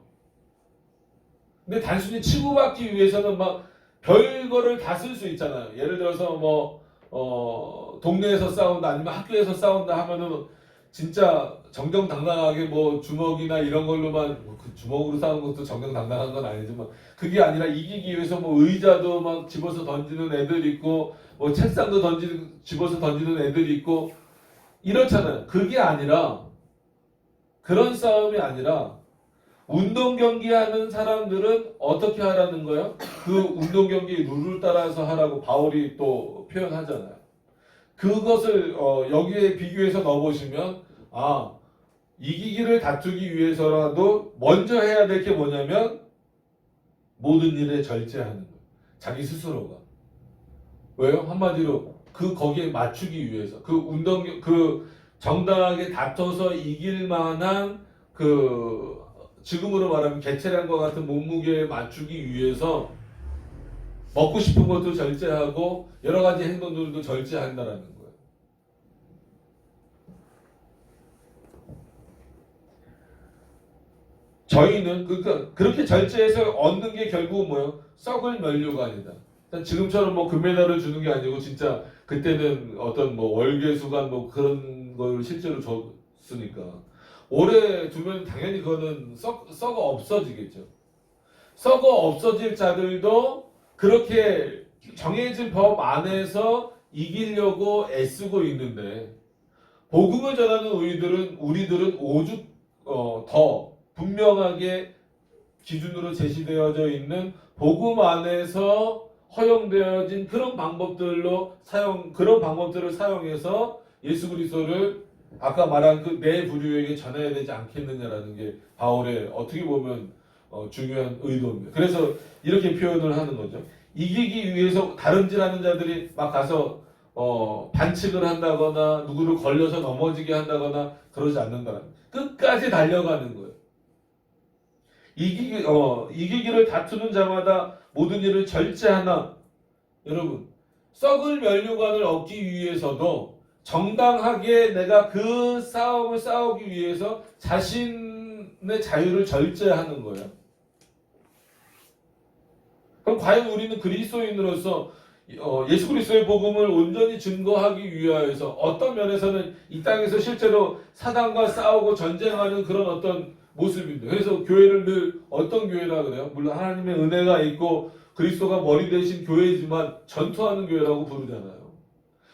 근데 단순히 치고받기 위해서는 막 별거를 다 쓸 수 있잖아요. 예를 들어서 뭐 동네에서 싸운다 아니면 학교에서 싸운다 하면은 진짜 정정당당하게 뭐 주먹이나 이런 걸로만 그 주먹으로 싸우는 것도 정정당당한 건 아니지만 그게 아니라 이기기 위해서 뭐 의자도 막 집어서 던지는 애들 있고 뭐 책상도 집어서 던지는 애들 있고 이렇잖아요. 그게 아니라 그런 싸움이 아니라 운동 경기 하는 사람들은 어떻게 하라는 거예요? 그 운동 경기 룰을 따라서 하라고 바울이 또 표현하잖아요. 그것을 여기에 비교해서 넣어보시면 이기기를 다투기 위해서라도 먼저 해야 될 게 뭐냐면 모든 일에 절제하는 거예요. 자기 스스로가. 왜요? 한마디로 거기에 맞추기 위해서 그 정당하게 다퉈서 이길 만한 지금으로 말하면 개체량과 같은 몸무게에 맞추기 위해서 먹고 싶은 것도 절제하고 여러 가지 행동들도 절제한다라는 거예요. 저희는 그렇게 절제해서 얻는 게 결국은 뭐예요? 썩을 면류관이다. 지금처럼 뭐 금메달을 주는 게 아니고 진짜 그때는 어떤 뭐 월계수관 뭐 그런 걸 실제로 줬으니까 오래 두면 당연히 그거는 썩어 없어지겠죠. 썩어 없어질 자들도 그렇게 정해진 법 안에서 이기려고 애쓰고 있는데 복음을 전하는 우리들은 오죽 더 분명하게 기준으로 제시되어져 있는 복음 안에서 허용되어진 그런 그런 방법들을 사용해서 예수 그리스도를 아까 말한 그 내 부류에게 전해야 되지 않겠느냐라는 게 바울의 어떻게 보면 중요한 의도입니다. 그래서 이렇게 표현을 하는 거죠. 이기기 위해서 다름질하는 자들이 막 가서 반칙을 한다거나 누구를 걸려서 넘어지게 한다거나 그러지 않는다. 끝까지 달려가는 거예요. 이기기를 다투는 자마다 모든 일을 절제하나. 여러분, 썩을 면류관을 얻기 위해서도 정당하게 내가 그 싸움을 싸우기 위해서 자신의 자유를 절제하는 거예요. 그럼 과연 우리는 그리스도인으로서 예수 그리스도의 복음을 온전히 증거하기 위하여서 어떤 면에서는 이 땅에서 실제로 사단과 싸우고 전쟁하는 그런 어떤 모습입니다. 그래서 교회를 늘 어떤 교회라 그래요? 물론 하나님의 은혜가 있고 그리스도가 머리 대신 교회이지만 전투하는 교회라고 부르잖아요.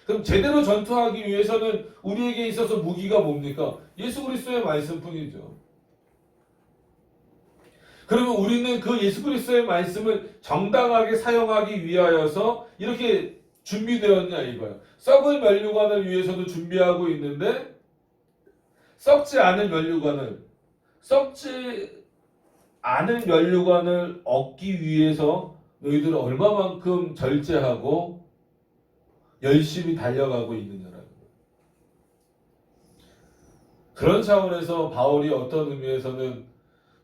그럼 제대로 전투하기 위해서는 우리에게 있어서 무기가 뭡니까? 예수 그리스도의 말씀뿐이죠. 그러면 우리는 그 예수 그리스도의 말씀을 정당하게 사용하기 위하여서 이렇게 준비되었냐 이거예요. 썩을 면류관을 위해서도 준비하고 있는데 썩지 않은 면류관을 얻기 위해서 너희들은 얼마만큼 절제하고 열심히 달려가고 있느냐라는 거예요. 그런 차원에서 바울이 어떤 의미에서는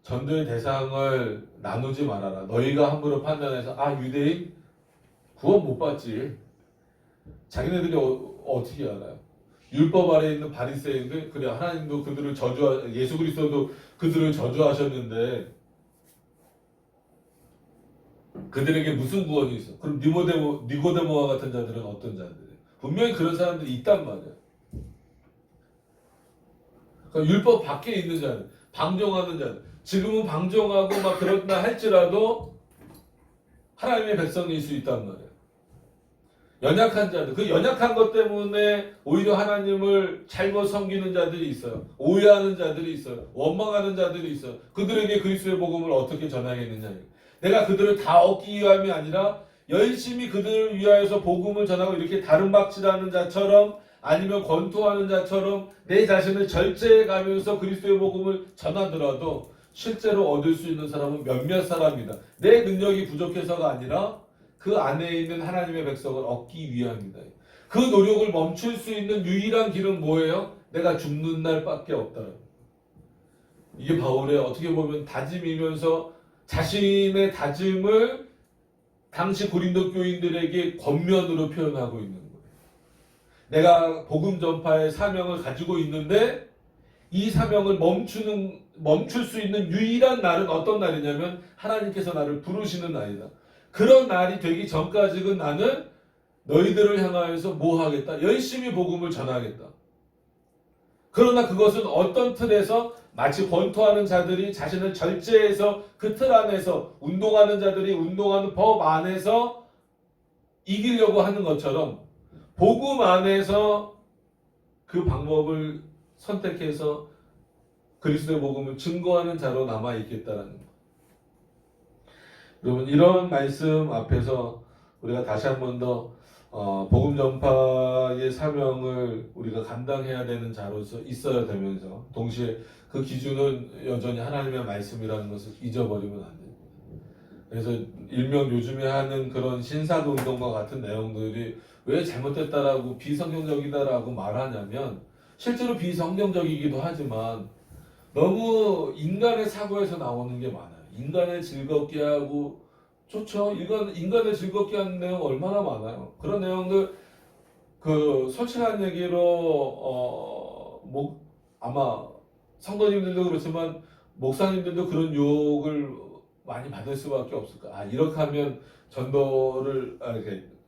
전도의 대상을 나누지 말아라. 너희가 함부로 판단해서 유대인 구원 못 받지. 자기네들이 어떻게 알아요? 율법 아래에 있는 바리새인들 그래 하나님도 그들을 예수 그리스도도 그들을 저주하셨는데 그들에게 무슨 구원이 있어? 그럼 니고데모와 같은 자들은 어떤 자들이에요? 분명히 그런 사람들이 있단 말이야. 그러니까 율법 밖에 있는 자들, 방종하는 자들, 지금은 방종하고 막 그렇다 할지라도 하나님의 백성일 수 있단 말이에요. 연약한 자들, 그 연약한 것 때문에 오히려 하나님을 잘못 섬기는 자들이 있어요. 오해하는 자들이 있어요. 원망하는 자들이 있어요. 그들에게 그리스도의 복음을 어떻게 전하겠느냐. 내가 그들을 다 얻기 위함이 아니라 열심히 그들을 위하여서 복음을 전하고 이렇게 다름박질하는 자처럼 아니면 권투하는 자처럼 내 자신을 절제해 가면서 그리스도의 복음을 전하더라도 실제로 얻을 수 있는 사람은 몇몇 사람이다. 내 능력이 부족해서가 아니라 그 안에 있는 하나님의 백성을 얻기 위함이다. 그 노력을 멈출 수 있는 유일한 길은 뭐예요? 내가 죽는 날밖에 없다. 이게 바울의 어떻게 보면 다짐이면서 자신의 다짐을 당시 고린도 교인들에게 권면으로 표현하고 있는 거예요. 내가 복음 전파의 사명을 가지고 있는데 이 사명을 멈출 수 있는 유일한 날은 어떤 날이냐면 하나님께서 나를 부르시는 날이다. 그런 날이 되기 전까지는 나는 너희들을 향하여서 뭐 하겠다? 열심히 복음을 전하겠다. 그러나 그것은 어떤 틀에서 마치 권투하는 자들이 자신을 절제해서 그 틀 안에서 운동하는 자들이 운동하는 법 안에서 이기려고 하는 것처럼 복음 안에서 그 방법을 선택해서 그리스도의 복음을 증거하는 자로 남아있겠다라는 것. 여러분 이런 말씀 앞에서 우리가 다시 한 번 더 복음 전파의 사명을 우리가 감당해야 되는 자로서 있어야 되면서 동시에 그 기준은 여전히 하나님의 말씀이라는 것을 잊어버리면 안 됩니다. 그래서 일명 요즘에 하는 그런 신사도 운동과 같은 내용들이 왜 잘못됐다라고 비성경적이다라고 말하냐면 실제로 비성경적이기도 하지만 너무 인간의 사고에서 나오는 게 많아요. 인간을 즐겁게 하고 좋죠. 인간을 즐겁게 하는 내용 얼마나 많아요. 그런 내용들 솔직한 얘기로 아마 성도님들도 그렇지만 목사님들도 그런 욕을 많이 받을 수밖에 없을까. 이렇게 하면 전도를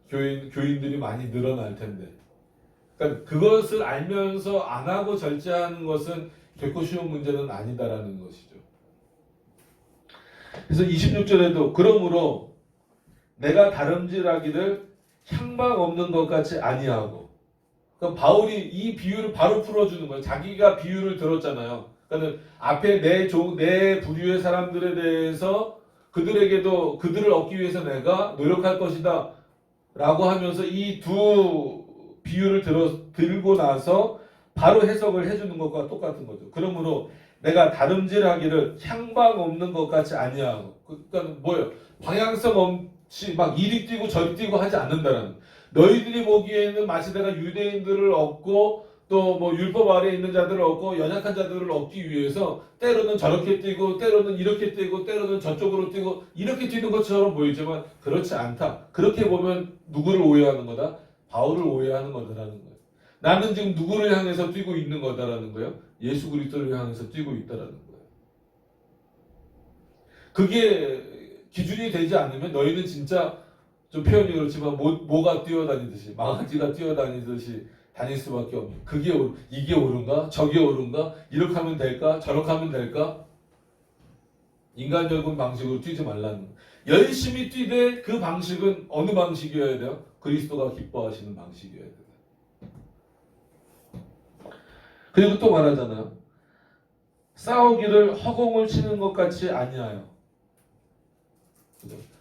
교인들이 많이 늘어날 텐데. 그러니까 그것을 알면서 안 하고 절제하는 것은 결코 쉬운 문제는 아니다라는 것이죠. 그래서 26절에도 그러므로 내가 다름질하기를 향방 없는 것 같이 아니하고. 그러니까 바울이 이 비유를 바로 풀어주는 거예요. 자기가 비유를 들었잖아요. 그러니까 앞에 내 부류의 사람들에 대해서 그들에게도 그들을 얻기 위해서 내가 노력할 것이다 라고 하면서 이 두 비유를 들고 나서 바로 해석을 해주는 것과 똑같은 거죠. 그러므로 내가 다름질하기를 향방 없는 것 같이 아니하고, 그러니까 뭐예요? 방향성 없이 막 이리 뛰고 저리 뛰고 하지 않는다는. 너희들이 보기에는 마치 내가 유대인들을 얻고 또 뭐 율법 아래에 있는 자들을 얻고 연약한 자들을 얻기 위해서 때로는 저렇게 뛰고 때로는 이렇게 뛰고 때로는 저쪽으로 뛰고 이렇게 뛰는 것처럼 보이지만 그렇지 않다. 그렇게 보면 누구를 오해하는 거다? 바울을 오해하는 거다라는 거예요. 나는 지금 누구를 향해서 뛰고 있는 거다라는 거예요? 예수 그리스도를 향해서 뛰고 있다라는 거예요. 그게 기준이 되지 않으면 너희는 진짜 좀 표현이 그렇지만 모가 뛰어다니듯이 망아지가 뛰어다니듯이 다닐 수밖에 없는. 이게 옳은가? 저게 옳은가? 이렇게 하면 될까? 저렇게 하면 될까? 인간적인 방식으로 뛰지 말라는 거예요. 열심히 뛰되 그 방식은 어느 방식이어야 돼요? 그리스도가 기뻐하시는 방식이어야 돼요. 그리고 또 말하잖아요. 싸우기를 허공을 치는 것 같이 아니하여.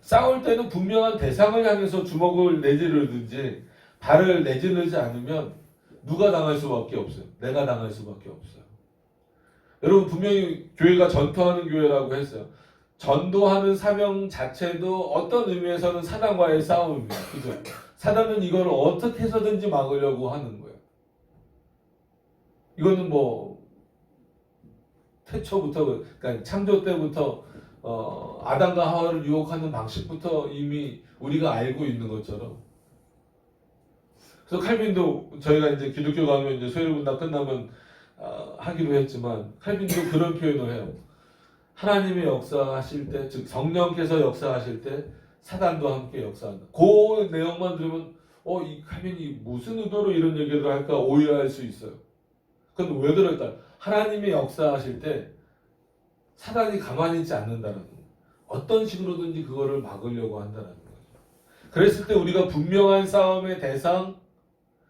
싸울 때는 분명한 대상을 향해서 주먹을 내지르든지 발을 내지르지 않으면 누가 당할 수밖에 없어요. 내가 당할 수밖에 없어요. 여러분 분명히 교회가 전도하는 교회라고 했어요. 전도하는 사명 자체도 어떤 의미에서는 사단과의 싸움입니다. 그죠? 사단은 이걸 어떻게 해서든지 막으려고 하는 거예요. 이거는 뭐 태초부터 그러니까 창조 때부터 아담과 하와를 유혹하는 방식부터 이미 우리가 알고 있는 것처럼. 그래서 칼빈도 저희가 이제 기독교 가면 이제 소요분당 끝나면 하기로 했지만 칼빈도 그런 표현을 해요. 하나님의 역사하실 때, 즉 성령께서 역사하실 때 사단도 함께 역사한다. 그 내용만 들으면 이 칼빈이 무슨 의도로 이런 얘기를 할까 오해할 수 있어요. 그건 왜 그럴까요? 하나님의 역사하실 때 사단이 가만히 있지 않는다는 거예요. 어떤 식으로든지 그거를 막으려고 한다는 거예요. 그랬을 때 우리가 분명한 싸움의 대상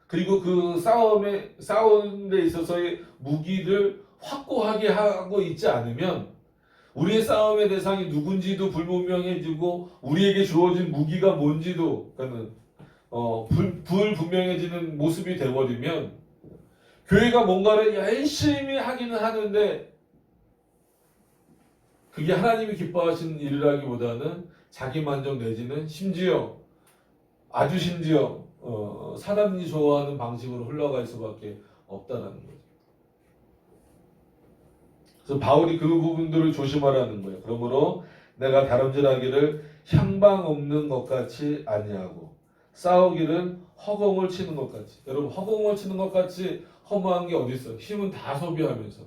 그리고 그 싸우는 데 있어서의 무기를 확고하게 하고 있지 않으면 우리의 싸움의 대상이 누군지도 불분명해지고 우리에게 주어진 무기가 뭔지도 그러니까 불분명해지는 모습이 되어버리면 교회가 뭔가를 열심히 하기는 하는데 그게 하나님이 기뻐하시는 일이라기보다는 자기만족 내지는 심지어 사단이 좋아하는 방식으로 흘러갈 수밖에 없다는 거죠. 그래서 바울이 그 부분들을 조심하라는 거예요. 그러므로 내가 다름질하기를 향방 없는 것 같이 아니하고 싸우기를 허공을 치는 것 같이. 여러분 허공을 치는 것 같이 허무한 게 어디 있어요? 힘은 다 소비하면서.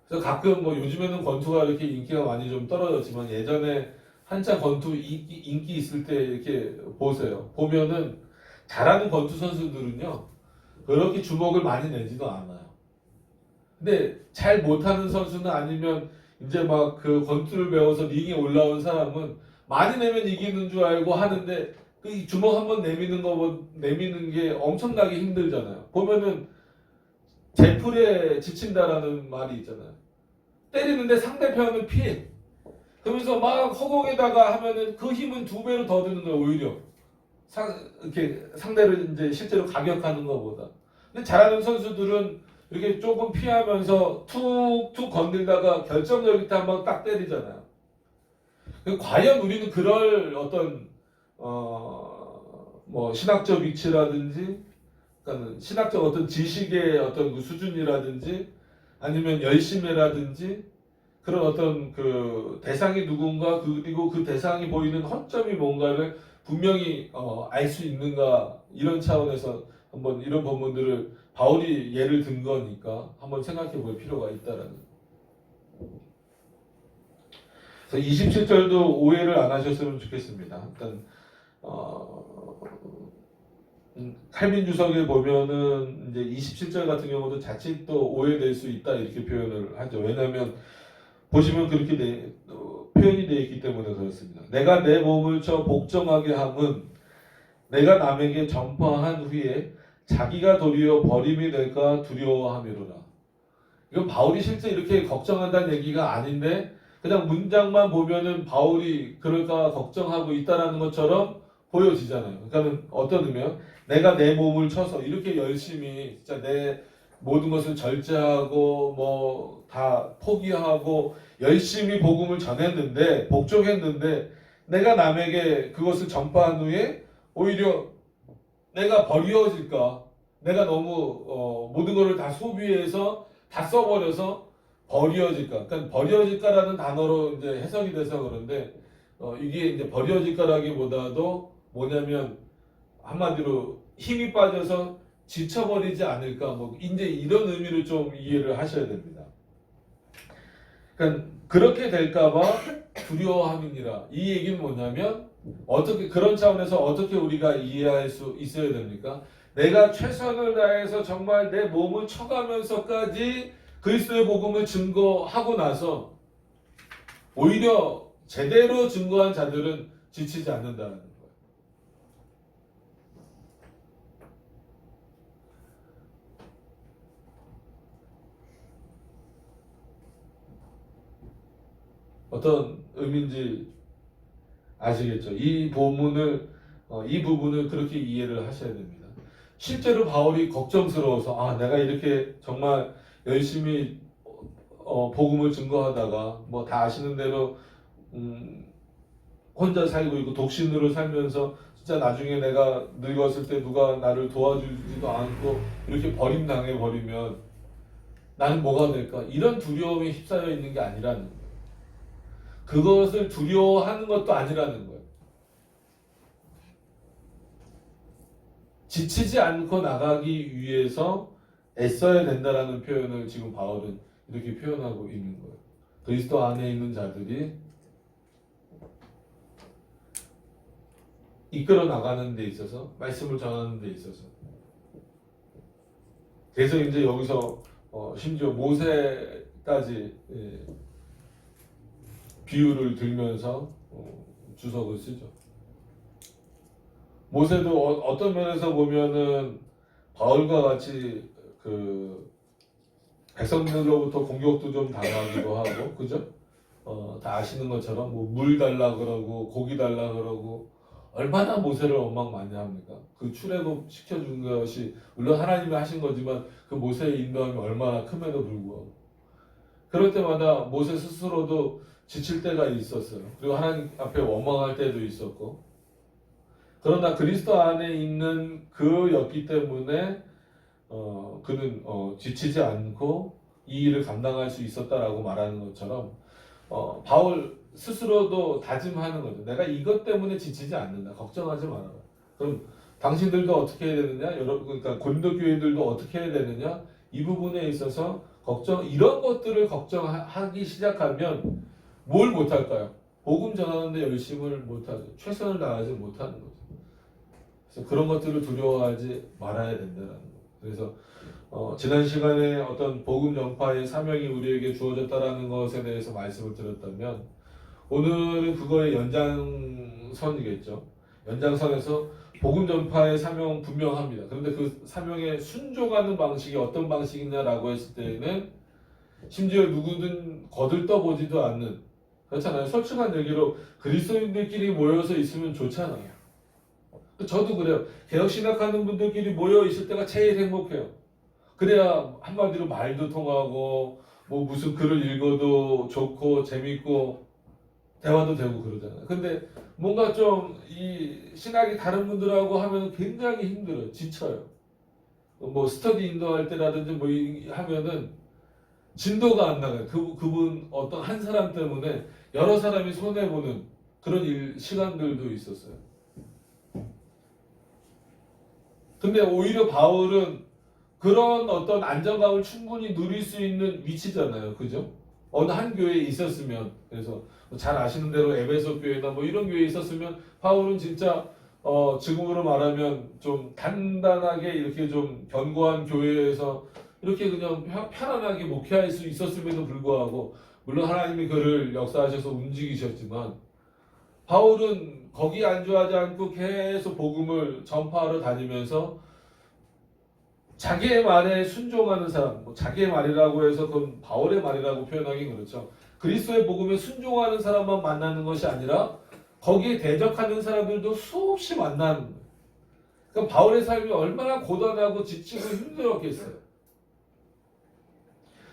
그래서 가끔 뭐 요즘에는 권투가 이렇게 인기가 많이 좀 떨어졌지만 예전에 한참 권투 인기 있을 때 이렇게 보세요. 보면은 잘하는 권투 선수들은요 그렇게 주먹을 많이 내지도 않아요. 근데 잘 못하는 선수는 아니면 이제 막 그 권투를 배워서 링에 올라온 사람은 많이 내면 이기는 줄 알고 하는데 그 주먹 한번 내미는 게 엄청나게 힘들잖아요. 보면은 제풀에 지친다라는 말이 있잖아요. 때리는데 상대편은 피해. 그러면서 막 허공에다가 하면은 그 힘은 2배로 더 드는 거예요, 오히려. 이렇게 상대를 이제 실제로 가격하는 것보다. 근데 잘하는 선수들은 이렇게 조금 피하면서 툭툭 건들다가 결정적일 때 한번 딱 때리잖아요. 과연 우리는 그럴 어떤 뭐 신학적 위치라든지, 그러니까 신학적 어떤 지식의 어떤 그 수준이라든지, 아니면 열심이라든지 그런 어떤 그 대상이 누군가 그리고 그 대상이 보이는 허점이 뭔가를 분명히 알 수 있는가 이런 차원에서 한번 이런 본문들을 바울이 예를 든 거니까 한번 생각해 볼 필요가 있다라는. 그래서 27절도 오해를 안 하셨으면 좋겠습니다. 일단 칼빈 주석에 보면은 이제 27절 같은 경우도 자칫 또 오해될 수 있다 이렇게 표현을 하죠. 왜냐하면 보시면 그렇게 표현이 되어 있기 때문에 그렇습니다. 내가 내 몸을 쳐 복종하게 함은 내가 남에게 전파한 후에 자기가 도리어 버림이 될까 두려워함이로라. 그러니까 이건 바울이 실제 이렇게 걱정한다는 얘기가 아닌데 그냥 문장만 보면은 바울이 그럴까 걱정하고 있다라는 것처럼 보여지잖아요. 그러니까 어떤 의미요? 내가 내 몸을 쳐서 이렇게 열심히 진짜 내 모든 것을 절제하고 뭐 다 포기하고 열심히 복음을 전했는데 복종했는데 내가 남에게 그것을 전파한 후에 오히려 내가 버려질까? 내가 너무 모든 것을 다 소비해서 다 써버려서 버려질까? 그러니까 버려질까라는 단어로 이제 해석이 돼서 그런데 이게 이제 버려질까라기보다도 뭐냐면 한마디로 힘이 빠져서 지쳐버리지 않을까? 뭐 이제 이런 의미를 좀 이해를 하셔야 됩니다. 그러니까 그렇게 될까봐 두려워함이니라. 이 얘기는 뭐냐면 어떻게 그런 차원에서 어떻게 우리가 이해할 수 있어야 됩니까? 내가 최선을 다해서 정말 내 몸을 쳐가면서까지 그리스도의 복음을 증거하고 나서 오히려 제대로 증거한 자들은 지치지 않는다는 거예요. 어떤 의미인지 아시겠죠? 이 부분을 그렇게 이해를 하셔야 됩니다. 실제로 바울이 걱정스러워서 내가 이렇게 정말 열심히 복음을 증거하다가 뭐 다 아시는 대로 혼자 살고 있고 독신으로 살면서 진짜 나중에 내가 늙었을 때 누가 나를 도와주지도 않고 이렇게 버림당해 버리면 나는 뭐가 될까? 이런 두려움에 휩싸여 있는 게 아니라는 거예요. 그것을 두려워하는 것도 아니라는 거예요. 지치지 않고 나가기 위해서 애써야 된다라는 표현을 지금 바울은 이렇게 표현하고 있는 거예요. 그리스도 안에 있는 자들이 이끌어 나가는 데 있어서 말씀을 전하는 데 있어서 그래서 이제 여기서 심지어 모세까지 비유를 들면서 주석을 쓰죠. 모세도 어떤 면에서 보면은 바울과 같이 그 백성들로부터 공격도 좀 당하기도 하고, 그죠? 다 아시는 것처럼 뭐 물 달라 그러고 고기 달라 그러고 얼마나 모세를 원망 많이 합니까? 그 출애굽 시켜준 것이 물론 하나님이 하신 거지만 그 모세의 인도함이 얼마나 큼에도 불구하고 그럴 때마다 모세 스스로도 지칠 때가 있었어요. 그리고 하나님 앞에 원망할 때도 있었고 그러나 그리스도 안에 있는 그였기 때문에 그는 지치지 않고 이 일을 감당할 수 있었다라고 말하는 것처럼 바울 스스로도 다짐하는 거죠. 내가 이것 때문에 지치지 않는다. 걱정하지 마라. 그럼 당신들도 어떻게 해야 되느냐? 그러니까 고린도 교회들도 어떻게 해야 되느냐? 이 부분에 있어서 이런 것들을 걱정하기 시작하면 뭘 못할까요? 복음 전하는데 열심을 못하죠. 최선을 다하지 못하는 거죠. 그래서 그런 것들을 두려워하지 말아야 된다는 거예요. 그래서 지난 시간에 어떤 복음 전파의 사명이 우리에게 주어졌다라는 것에 대해서 말씀을 드렸다면 오늘은 그거의 연장선이겠죠. 연장선에서 복음 전파의 사명은 분명합니다. 그런데 그 사명에 순종하는 방식이 어떤 방식이냐라고 했을 때에는 심지어 누구든 거들떠보지도 않는 그렇잖아요. 솔직한 얘기로 그리스도인들끼리 모여서 있으면 좋잖아요. 저도 그래요. 개혁신학하는 분들끼리 모여 있을 때가 제일 행복해요. 그래야 한마디로 말도 통하고 뭐 무슨 글을 읽어도 좋고 재밌고 대화도 되고 그러잖아요. 근데 뭔가 좀 이 신학이 다른 분들하고 하면 굉장히 힘들어요. 지쳐요. 뭐 스터디 인도할 때라든지 뭐 하면은 진도가 안 나가요. 그분 어떤 한 사람 때문에 여러 사람이 손해보는 그런 시간들도 있었어요. 근데 오히려 바울은 그런 어떤 안정감을 충분히 누릴 수 있는 위치잖아요. 그죠? 어느 한 교회에 있었으면, 그래서 잘 아시는 대로 에베소 교회나 뭐 이런 교회에 있었으면 바울은 진짜 지금으로 말하면 좀 단단하게 이렇게 좀 견고한 교회에서 이렇게 그냥 편안하게 목회할 수 있었음에도 불구하고 물론 하나님이 그를 역사하셔서 움직이셨지만 바울은 거기 안주하지 않고 계속 복음을 전파하러 다니면서 자기의 말에 순종하는 사람, 뭐 자기의 말이라고 해서 그건 바울의 말이라고 표현하기 그렇죠. 그리스도의 복음에 순종하는 사람만 만나는 것이 아니라 거기에 대적하는 사람들도 수없이 만나는 거예요. 그러니까 바울의 삶이 얼마나 고단하고 지치고 힘들었겠어요.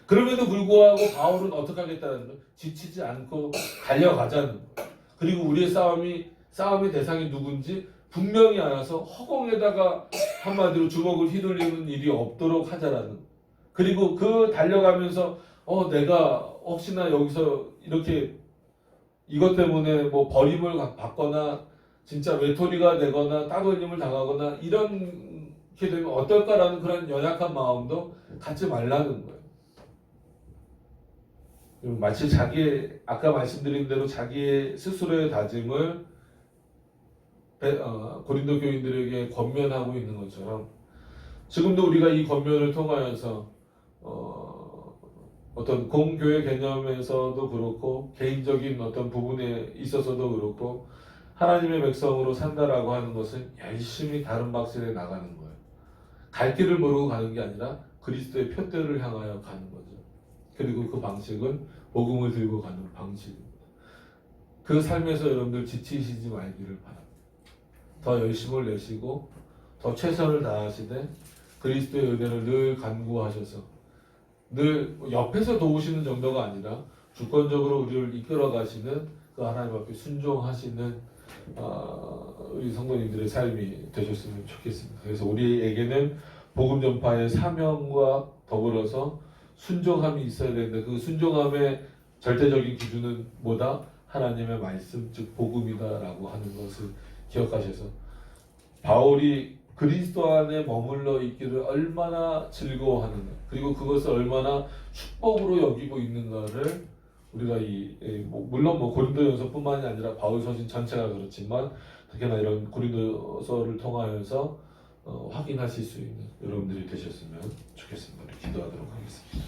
그럼에도 불구하고 바울은 어떻게 하겠다는 거예요? 지치지 않고 달려가자는 거예요. 그리고 우리의 싸움의 대상이 누군지 분명히 알아서 허공에다가 한마디로 주먹을 휘둘리는 일이 없도록 하자라는 거예요. 그리고 그 달려가면서 내가 혹시나 여기서 이렇게 이것 때문에 뭐 버림을 받거나 진짜 외톨이가 되거나 따돌림을 당하거나 이렇게 되면 어떨까라는 그런 연약한 마음도 갖지 말라는 거예요. 마치 아까 말씀드린 대로 자기의 스스로의 다짐을 고린도 교인들에게 권면하고 있는 것처럼 지금도 우리가 이 권면을 통하여서 어떤 공교회 개념에서도 그렇고 개인적인 어떤 부분에 있어서도 그렇고 하나님의 백성으로 산다라고 하는 것은 열심히 다른 방식에 나가는 거예요. 갈 길을 모르고 가는 게 아니라 그리스도의 표대를 향하여 가는 거죠. 그리고 그 방식은 복음을 들고 가는 방식입니다. 그 삶에서 여러분들 지치시지 말기를 바랍니다. 더 열심을 내시고 더 최선을 다하시되 그리스도의 은혜를 늘 간구하셔서 늘 옆에서 도우시는 정도가 아니라 주권적으로 우리를 이끌어 가시는 그 하나님 앞에 순종하시는 우리 성도님들의 삶이 되셨으면 좋겠습니다. 그래서 우리에게는 복음 전파의 사명과 더불어서 순종함이 있어야 되는데 그 순종함의 절대적인 기준은 뭐다? 하나님의 말씀, 즉 복음이다라고 하는 것을 기억하셔서 바울이 그리스도 안에 머물러 있기를 얼마나 즐거워하는가, 그리고 그것을 얼마나 축복으로 여기고 있는가를 우리가 물론 고린도전서뿐만이 아니라 바울서신 전체가 그렇지만 특히나 이런 고린도서를 통하여서 확인하실 수 있는 여러분들이 되셨으면 좋겠습니다. 기도하도록 하겠습니다.